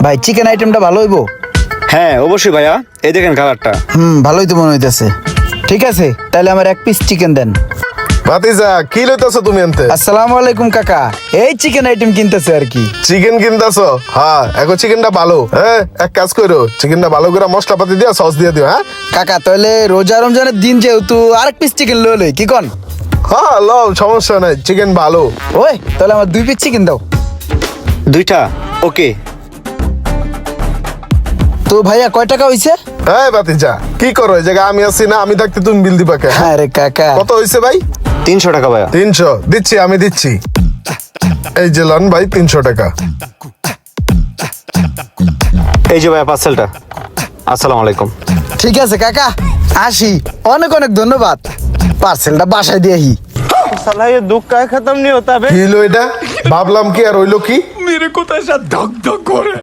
ভাই চিকেন আইটেমটা ভালো হইবো? হ্যাঁ অবশ্যই ভাইয়া, এই দেখেন কালারটা। ভালোই তো মনে হইতেছে। ঠিক আছে, তাহলে আমার 1 পিস চিকেন দেন। ভাতিজা কি লইতাছো তুমি আনতে? আসসালামু আলাইকুম কাকা, এই চিকেন আইটেম কিনতেছে আর কি। চিকেন কিনতাছো? হ্যাঁ, এখন চিকেনটা ভালো। হ্যাঁ, এক কাজ করো, চিকেনটা ভালো করে মশলাপাতি দিয়া সস দিয়ে দিও। হ্যাঁ কাকা তাহলে রোজা রমজানের দিন যেহেতু আরেক পিস চিকেন লই কি কন? হ্যাঁ, লও, সমস্যা নাই, চিকেন ভালো। ওই তাহলে আমার 2 পিস চিকেন দাও। 2টা ওকে। তো ভাইয়া কয় টাকা হইছে? হ্যাঁ ভাতিজা, কি করো এই জায়গায়? আমি আছি না, আমি থাকতে তুমি বিল দিবা কে? আরে কাকা, কত হইছে ভাই? 300 টাকা ভাইয়া। 300 দিচ্ছি, আমি দিচ্ছি। এই যে লন ভাই 300 টাকা। এই যে ভাইয়া পার্সেলটা। আসসালামু আলাইকুম। ঠিক আছে কাকা, আসি। অনেক অনেক ধন্যবাদ। পার্সেলটা বাসায় দিয়ে আহি। साला ये दुख का खत्म नहीं होता बे। কি হইলো এটা? ভাবলাম কি আর হইলো কি? मेरे को तो ऐसा धक धक हो रहा है।